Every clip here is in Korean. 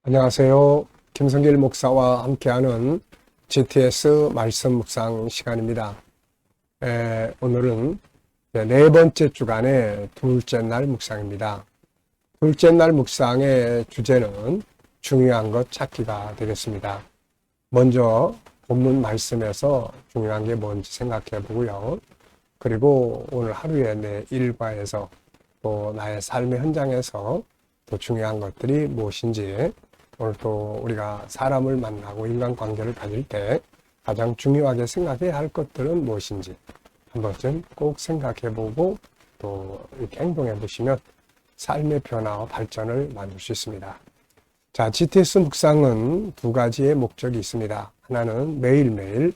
안녕하세요. 김성길 목사와 함께하는 GTS 말씀 묵상 시간입니다. 오늘은 네 번째 주간의 둘째 날 묵상입니다. 둘째 날 묵상의 주제는 중요한 것 찾기가 되겠습니다. 먼저 본문 말씀에서 중요한 게 뭔지 생각해 보고요. 그리고 오늘 하루의 내 일과에서 또 나의 삶의 현장에서 또 중요한 것들이 무엇인지, 오늘 또 우리가 사람을 만나고 인간관계를 가질 때 가장 중요하게 생각해야 할 것들은 무엇인지 한 번쯤 꼭 생각해 보고 또 이렇게 행동해 보시면 삶의 변화와 발전을 만들 수 있습니다. 자, GTS 묵상은 두 가지의 목적이 있습니다. 하나는 매일매일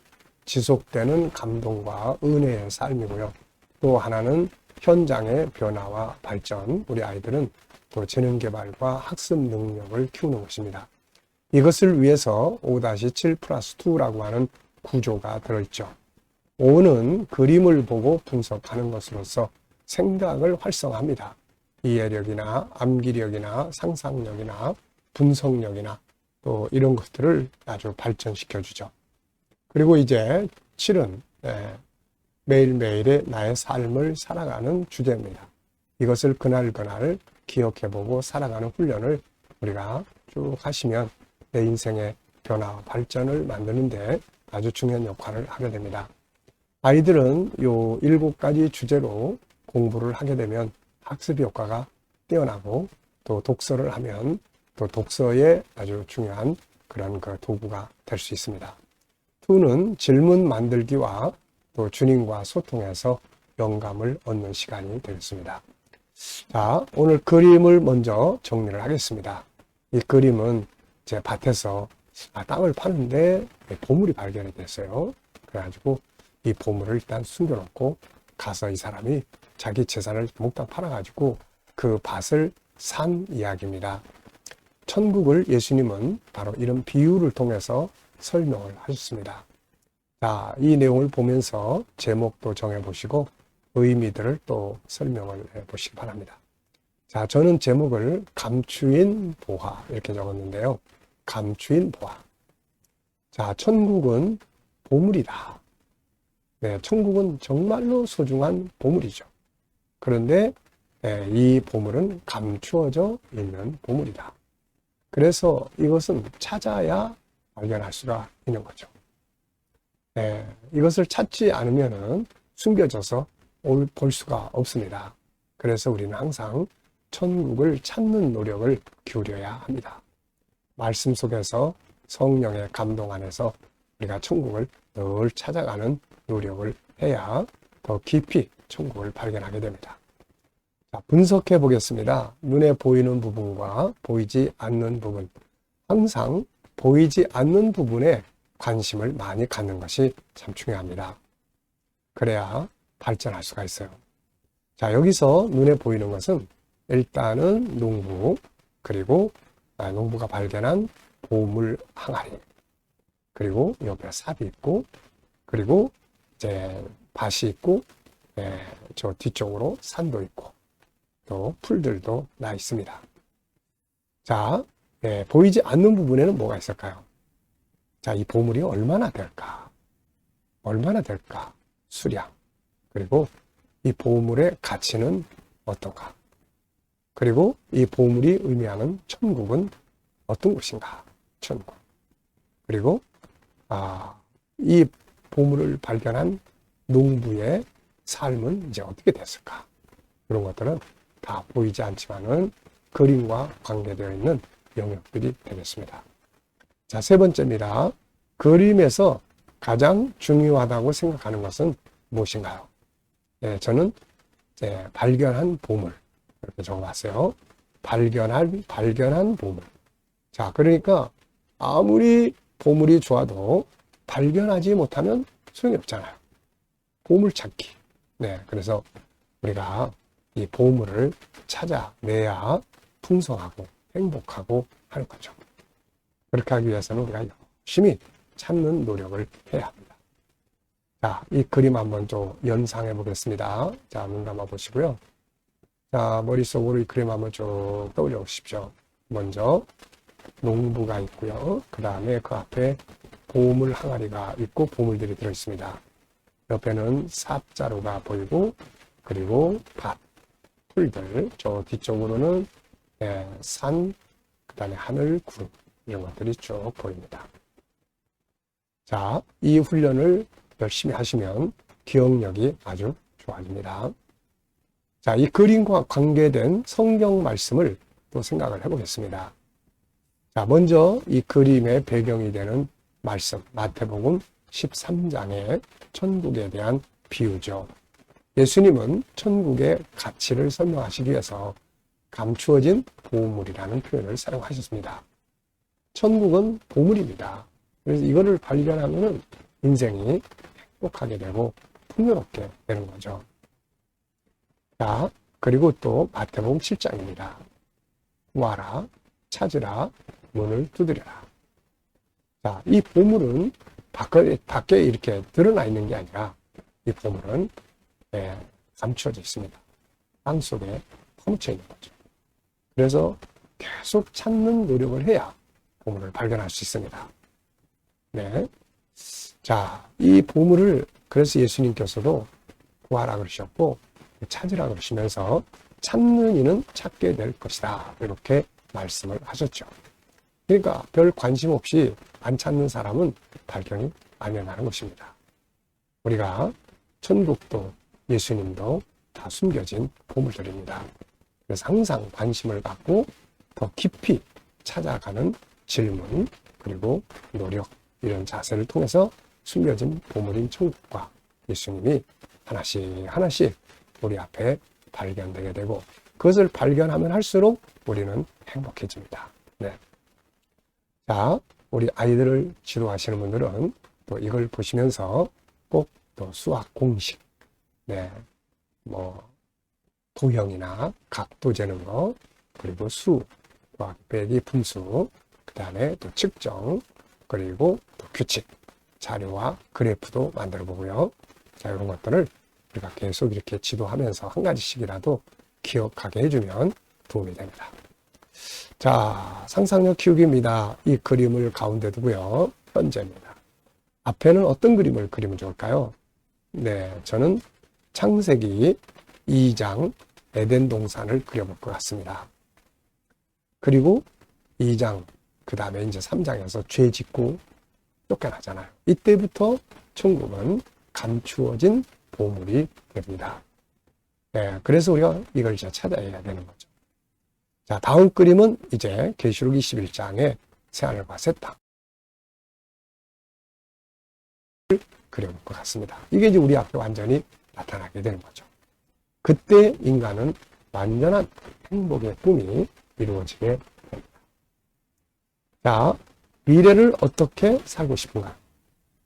지속되는 감동과 은혜의 삶이고요. 또 하나는 현장의 변화와 발전, 우리 아이들은 또 재능개발과 학습 능력을 키우는 것입니다. 이것을 위해서 5-7+2라고 하는 구조가 들어있죠. 5는 그림을 보고 분석하는 것으로서 생각을 활성화합니다. 이해력이나 암기력이나 상상력이나 분석력이나 또 이런 것들을 아주 발전시켜주죠. 그리고 이제 7은 매일매일의 나의 삶을 살아가는 주제입니다. 이것을 그날그날 기억해보고 살아가는 훈련을 우리가 쭉 하시면 내 인생의 변화와 발전을 만드는데 아주 중요한 역할을 하게 됩니다. 아이들은 요 7가지 주제로 공부를 하게 되면 학습 효과가 뛰어나고 또 독서를 하면 또 독서에 아주 중요한 그런 그 도구가 될 수 있습니다. 2는 질문 만들기와 또 주님과 소통해서 영감을 얻는 시간이 되겠습니다. 자, 오늘 그림을 먼저 정리를 하겠습니다. 이 그림은 제 밭에서 땅을 파는데 보물이 발견이 됐어요. 그래가지고 이 보물을 일단 숨겨놓고 가서 이 사람이 자기 재산을 몽땅 팔아가지고 그 밭을 산 이야기입니다. 천국을 예수님은 바로 이런 비유를 통해서 설명을 하셨습니다. 자, 이 내용을 보면서 제목도 정해보시고 의미들을 또 설명을 해보시기 바랍니다. 자, 저는 제목을 감추인 보화 이렇게 적었는데요. 감추인 보화. 자, 천국은 보물이다. 네, 천국은 정말로 소중한 보물이죠. 그런데 이 보물은 감추어져 있는 보물이다. 그래서 이것은 찾아야 발견할 수가 있는 거죠. 이것을 찾지 않으면 숨겨져서 볼 수가 없습니다. 그래서 우리는 항상 천국을 찾는 노력을 기울여야 합니다. 말씀 속에서 성령의 감동 안에서 우리가 천국을 늘 찾아가는 노력을 해야 더 깊이 천국을 발견하게 됩니다. 자, 분석해 보겠습니다. 눈에 보이는 부분과 보이지 않는 부분. 항상 보이지 않는 부분에 관심을 많이 갖는 것이 참 중요합니다. 그래야 발전할 수가 있어요. 자, 여기서 눈에 보이는 것은 일단은 농부, 그리고 농부가 발견한 보물 항아리, 그리고 옆에 삽이 있고, 그리고 이제 밭이 있고, 저 뒤쪽으로 산도 있고, 또 풀들도 나 있습니다. 자, 보이지 않는 부분에는 뭐가 있을까요? 자, 이 보물이 얼마나 될까? 얼마나 될까? 수량. 그리고 이 보물의 가치는 어떤가? 그리고 이 보물이 의미하는 천국은 어떤 곳인가? 천국. 그리고 이 보물을 발견한 농부의 삶은 이제 어떻게 됐을까? 그런 것들은 다 보이지 않지만은 그림과 관계되어 있는 영역들이 되겠습니다. 자, 세 번째입니다. 그림에서 가장 중요하다고 생각하는 것은 무엇인가요? 저는 발견한 보물 이렇게 적어봤어요. 발견한 보물. 자, 그러니까 아무리 보물이 좋아도 발견하지 못하면 소용이 없잖아요. 보물 찾기. 그래서 우리가 이 보물을 찾아내야 풍성하고 행복하고 하는 거죠. 그렇게 하기 위해서는 우리가 열심히 찾는 노력을 해야 합니다. 자, 이 그림 한번 좀 연상해 보겠습니다. 자, 눈 감아 보시고요. 자, 머릿속으로 이 그림 한번 쭉 떠올려 보십시오. 먼저 농부가 있고요. 그 다음에 그 앞에 보물 항아리가 있고 보물들이 들어있습니다. 옆에는 삽자루가 보이고 그리고 밭, 풀들, 저 뒤쪽으로는 산, 그 다음에 하늘, 구름 이런 것들이 쭉 보입니다. 자, 이 훈련을 열심히 하시면 기억력이 아주 좋아집니다. 자, 이 그림과 관계된 성경 말씀을 또 생각을 해보겠습니다. 자, 먼저 이 그림의 배경이 되는 말씀, 마태복음 13장의 천국에 대한 비유죠. 예수님은 천국의 가치를 설명하시기 위해서 감추어진 보물이라는 표현을 사용하셨습니다. 천국은 보물입니다. 그래서 이거를 발견하면 인생이 행복하게 되고 풍요롭게 되는 거죠. 자, 그리고 또 마태복음 7장입니다. 구하라, 찾으라, 문을 두드려라. 자, 이 보물은 밖에 이렇게 드러나 있는 게 아니라 이 보물은 감추어져 있습니다. 땅 속에 퍼묻혀 있는 거죠. 그래서 계속 찾는 노력을 해야 보물을 발견할 수 있습니다. 네. 자, 이 보물을 그래서 예수님께서도 구하라 그러셨고 찾으라 그러시면서 찾는 이는 찾게 될 것이다. 이렇게 말씀을 하셨죠. 그러니까 별 관심 없이 안 찾는 사람은 발견이 안 된다는 것입니다. 우리가 천국도 예수님도 다 숨겨진 보물들입니다. 그래서 항상 관심을 갖고 더 깊이 찾아가는 질문 그리고 노력 이런 자세를 통해서 숨겨진 보물인 천국과 예수님이 하나씩 하나씩 우리 앞에 발견되게 되고 그것을 발견하면 할수록 우리는 행복해집니다. 네. 자, 우리 아이들을 지도하시는 분들은 또 이걸 보시면서 꼭 또 수학 공식, 네, 뭐 도형이나 각도 재는 거, 그리고 수, 빼기, 분수, 그 다음에 또 측정, 그리고 또 규칙, 자료와 그래프도 만들어 보고요. 자, 이런 것들을 우리가 계속 이렇게 지도하면서 한 가지씩이라도 기억하게 해주면 도움이 됩니다. 자, 상상력 키우기입니다. 이 그림을 가운데 두고요. 현재입니다. 앞에는 어떤 그림을 그리면 좋을까요? 네, 저는 창세기 2장 에덴 동산을 그려볼 것 같습니다. 그리고 2장, 그 다음에 이제 3장에서 죄 짓고 쫓겨나잖아요. 이때부터 천국은 감추어진 보물이 됩니다. 네, 그래서 우리가 이걸 이제 찾아야 되는 거죠. 자, 다음 그림은 이제 계시록 21장의 새하늘과 새 땅. 그려볼 것 같습니다. 이게 이제 우리 앞에 완전히 나타나게 되는 거죠. 그때 인간은 완전한 행복의 꿈이 이루어지게 됩니다. 자, 미래를 어떻게 살고 싶은가?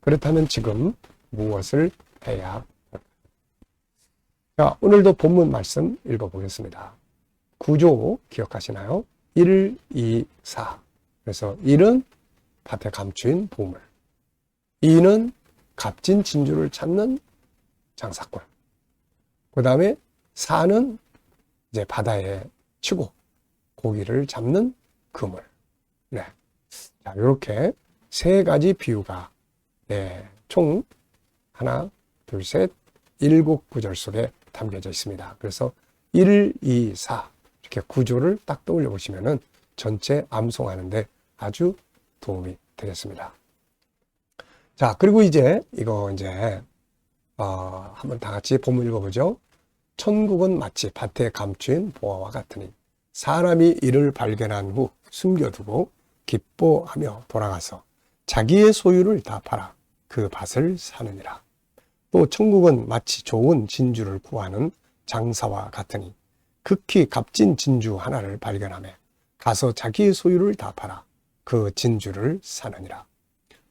그렇다면 지금 무엇을 해야 할까요? 자, 오늘도 본문 말씀 읽어보겠습니다. 구조 기억하시나요? 1, 2, 4. 그래서 1은 밭에 감추인 보물. 2는 값진 진주를 찾는 장사꾼. 그 다음에 4는 이제 바다에 치고 고기를 잡는 그물. 네. 자, 이렇게 세 가지 비유가 총 하나, 둘, 셋, 7구절 속에 담겨져 있습니다. 그래서 1, 2, 4 이렇게 구조를 딱 떠올려 보시면은 전체 암송하는데 아주 도움이 되겠습니다. 자, 그리고 이제 이거 이제 한번 다 같이 본문 읽어보죠. 천국은 마치 밭에 감추인 보화와 같으니 사람이 이를 발견한 후 숨겨두고 기뻐하며 돌아가서 자기의 소유를 다 팔아 그 밭을 사느니라. 또 천국은 마치 좋은 진주를 구하는 장사와 같으니 극히 값진 진주 하나를 발견하며 가서 자기의 소유를 다 팔아 그 진주를 사느니라.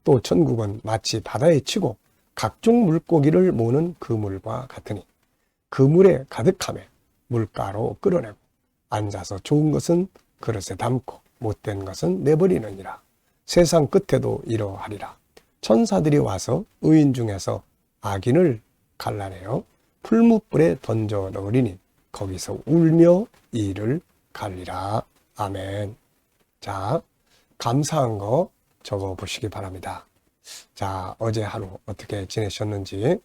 또 천국은 마치 바다에 치고 각종 물고기를 모는 그물과 같으니 그물에 가득하며 물가로 끌어내고 앉아서 좋은 것은 그릇에 담고 못된 것은 내버리느니라. 세상 끝에도 이러하리라. 천사들이 와서 의인 중에서 악인을 갈라내어 풀무불에 던져 넣으리니 거기서 울며 이를 갈리라. 아멘. 자, 감사한 거 적어 보시기 바랍니다. 자, 어제 하루 어떻게 지내셨는지,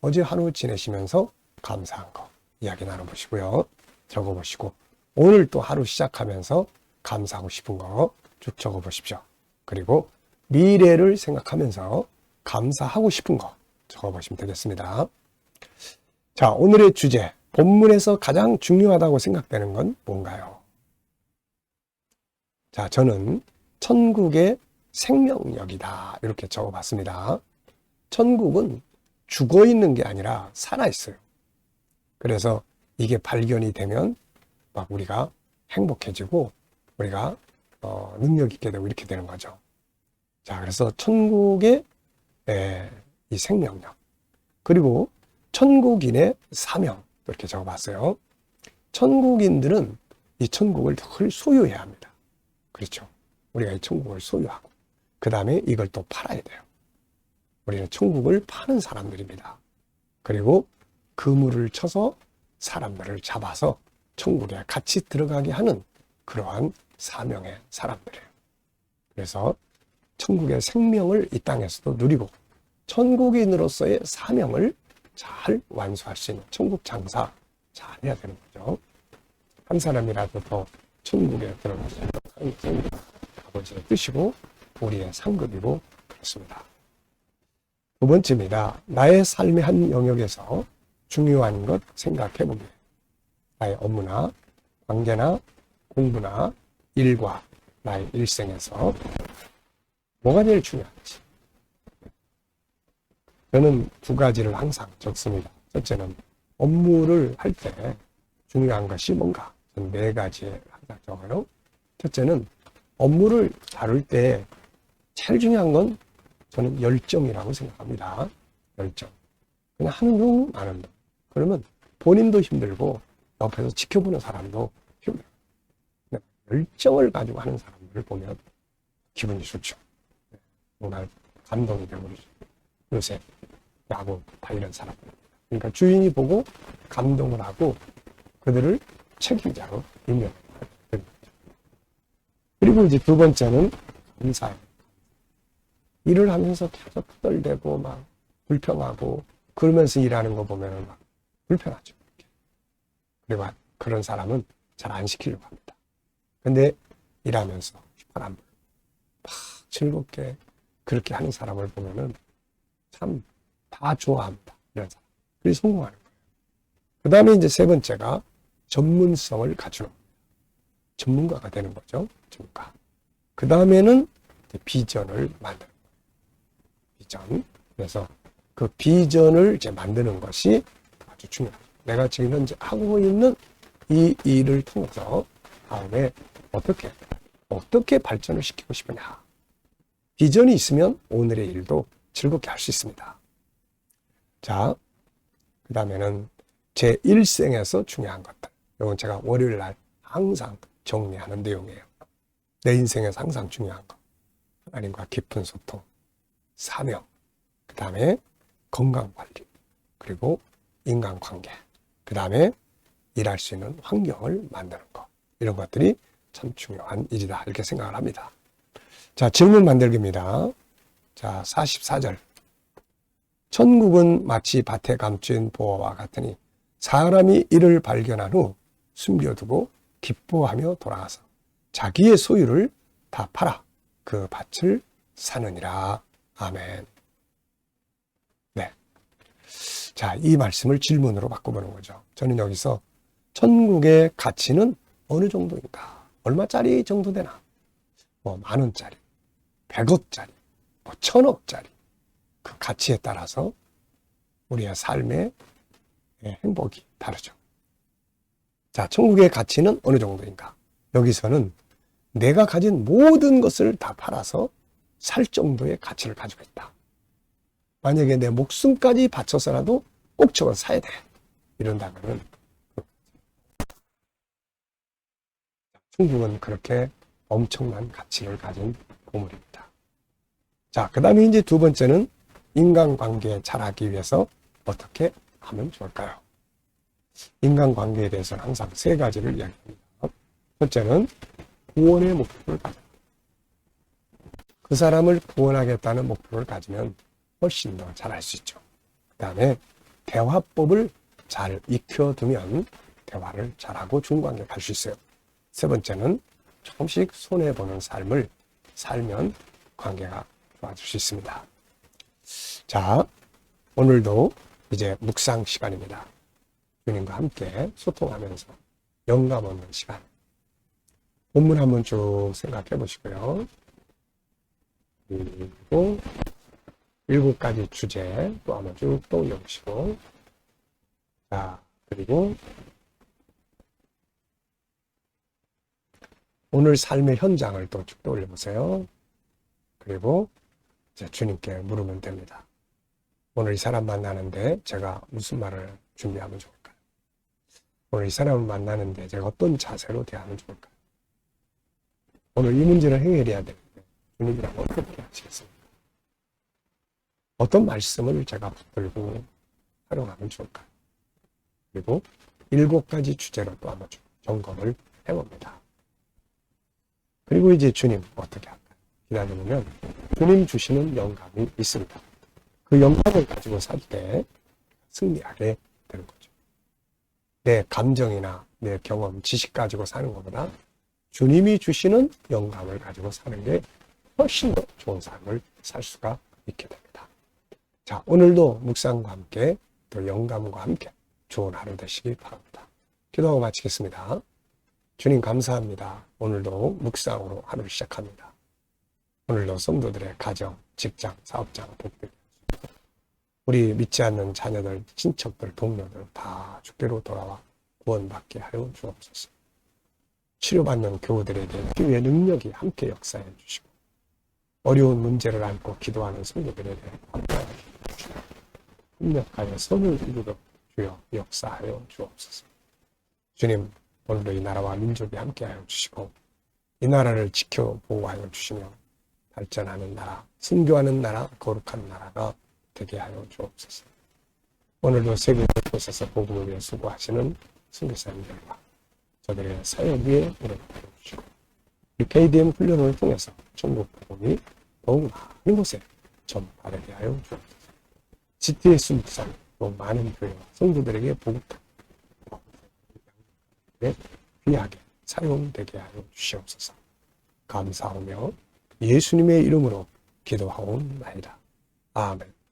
어제 하루 지내시면서 감사한 거 이야기 나눠보시고요. 적어보시고, 오늘 또 하루 시작하면서 감사하고 싶은 거 쭉 적어보십시오. 그리고 미래를 생각하면서 감사하고 싶은 거 적어보시면 되겠습니다. 자, 오늘의 주제, 본문에서 가장 중요하다고 생각되는 건 뭔가요? 자, 저는 천국의 생명력이다 이렇게 적어봤습니다. 천국은 죽어 있는 게 아니라 살아 있어요. 그래서 이게 발견이 되면 막 우리가 행복해지고 우리가 능력 있게 되고 이렇게 되는 거죠. 자, 그래서 천국의 이 생명력, 그리고 천국인의 사명 이렇게 적어봤어요. 천국인들은 이 천국을 늘 소유해야 합니다. 그렇죠. 우리가 이 천국을 소유하고 그 다음에 이걸 또 팔아야 돼요. 우리는 천국을 파는 사람들입니다. 그리고 그물을 쳐서 사람들을 잡아서 천국에 같이 들어가게 하는 그러한 사명의 사람들이에요. 그래서 천국의 생명을 이 땅에서도 누리고 천국인으로서의 사명을 잘 완수할 수 있는 천국 장사 잘 해야 되는 거죠. 한 사람이라도 더 천국에 들어가서 아버지의 뜻이고 우리의 상급이고 그렇습니다. 두 번째입니다. 나의 삶의 한 영역에서 중요한 것 생각해 보게. 나의 업무나 관계나 공부나 일과 나의 일생에서 뭐가 제일 중요한지. 저는 두 가지를 항상 적습니다. 첫째는 업무를 할 때 중요한 것이 뭔가. 저는 네 가지에 항상 적어요. 첫째는 업무를 다룰 때 제일 중요한 건 저는 열정이라고 생각합니다. 열정. 그냥 하는 중 마는 중. 그러면 본인도 힘들고 옆에서 지켜보는 사람도 힘들어요. 열정을 가지고 하는 사람들을 보면 기분이 좋죠. 정말 감동이 되고 그러죠. 요새 야구 다 이런 사람들. 그러니까 주인이 보고 감동을 하고 그들을 책임자로 임명해요. 그리고 이제 두 번째는 감사예요. 일을 하면서 계속 투덜대고 막 불평하고 그러면서 일하는 거 보면은 막 불편하죠. 그리고 그런 사람은 잘 안 시키려고 합니다. 근데 일하면서 휘파람 막 즐겁게 그렇게 하는 사람을 보면은 참 다 좋아합니다. 이런 사람. 그래서 성공하는 거예요. 그 다음에 이제 세 번째가 전문성을 갖추는 거예요. 전문가가 되는 거죠. 전문가. 그 다음에는 비전을 만드는 거예요. 비전. 그래서 그 비전을 이제 만드는 것이 아주 중요합니다. 내가 지금 현재 하고 있는 이 일을 통해서 다음에 어떻게 발전을 시키고 싶으냐. 비전이 있으면 오늘의 일도 즐겁게 할 수 있습니다. 자, 그 다음에는 제 일생에서 중요한 것들. 이건 제가 월요일 날 항상 정리하는 내용이에요. 내 인생에서 항상 중요한 것. 하나님과 깊은 소통, 사명, 그 다음에 건강관리, 그리고 인간관계, 그 다음에 일할 수 있는 환경을 만드는 것. 이런 것들이 참 중요한 일이다. 이렇게 생각을 합니다. 자, 질문 만들기입니다. 자, 44절. 천국은 마치 밭에 감춘 보화와 같으니 사람이 이를 발견한 후 숨겨두고 기뻐하며 돌아가서 자기의 소유를 다 팔아 그 밭을 사느니라. 아멘. 네. 자, 이 말씀을 질문으로 바꿔보는 거죠. 저는 여기서 천국의 가치는 어느 정도인가? 얼마짜리 정도 되나? 뭐 10,000원짜리, 100억짜리, 뭐 1,000억짜리. 그 가치에 따라서 우리의 삶의 행복이 다르죠. 자, 천국의 가치는 어느 정도인가? 여기서는 내가 가진 모든 것을 다 팔아서 살 정도의 가치를 가지고 있다. 만약에 내 목숨까지 바쳐서라도 꼭 저걸 사야 돼. 이런다면은 천국은 그렇게 엄청난 가치를 가진 보물입니다. 자, 그 다음에 이제 두 번째는 인간관계에 잘하기 위해서 어떻게 하면 좋을까요? 인간관계에 대해서는 항상 세 가지를 이야기합니다. 첫째는 구원의 목표를 가져라. 그 사람을 구원하겠다는 목표를 가지면 훨씬 더 잘할 수 있죠. 그 다음에 대화법을 잘 익혀두면 대화를 잘하고 좋은 관계 갈 수 있어요. 세 번째는 조금씩 손해보는 삶을 살면 관계가 좋아질 수 있습니다. 자, 오늘도 이제 묵상 시간입니다. 주님과 함께 소통하면서 영감 얻는 시간. 본문 한번 쭉 생각해 보시고요. 그리고 7가지 주제 또 한번 쭉 떠올려 보시고, 자, 그리고 오늘 삶의 현장을 또 쭉 떠올려 보세요. 그리고 이제 주님께 물으면 됩니다. 오늘 이 사람 만나는데 제가 무슨 말을 준비하면 좋을까요? 오늘 이 사람을 만나는데 제가 어떤 자세로 대하면 좋을까요? 오늘 이 문제를 해결해야 되는데 주님이랑 어떻게 하시겠습니까? 어떤 말씀을 제가 붙들고 활용하면 좋을까요? 그리고 7가지 주제로 또 한번 점검을 해봅니다. 그리고 이제 주님 어떻게 할까요? 기다려보면 주님 주시는 영감이 있습니다. 그 영감을 가지고 살 때 승리하게 되는 거죠. 내 감정이나 내 경험, 지식 가지고 사는 것보다 주님이 주시는 영감을 가지고 사는 게 훨씬 더 좋은 삶을 살 수가 있게 됩니다. 자, 오늘도 묵상과 함께 또 영감과 함께 좋은 하루 되시기 바랍니다. 기도하고 마치겠습니다. 주님 감사합니다. 오늘도 묵상으로 하루를 시작합니다. 오늘도 성도들의 가정, 직장, 사업장 복되게 하시고 우리 믿지 않는 자녀들, 친척들, 동료들 다 주께로 돌아와 구원받게 하여 주옵소서. 치료받는 교우들에게 치유의 능력이 함께 역사해 주시고 어려운 문제를 안고 기도하는 성도들에게 함께하여 주시고 협력하여 선을 이루도록 주여 역사하여 주옵소서. 주님, 오늘도 이 나라와 민족이 함께하여 주시고 이 나라를 지켜 보호하여 주시며 발전하는 나라, 순교하는 나라, 거룩한 나라가 되게 하여 주옵소서. 오늘도 세계 곳곳에서 복음을 위해 수고하시는 선교사님들과 저들의 사역 위에 오르게 하여 주시고 이 KDM 훈련을 통해서 전국 복음이 더욱 많은 곳에 전파되게 하여 주옵소서. GTS 묵상 또 많은 교회와 성도들에게 복음을 귀하게 사용되게 하여 주시옵소서. 감사하며 예수님의 이름으로 기도하옵나이다. 아멘.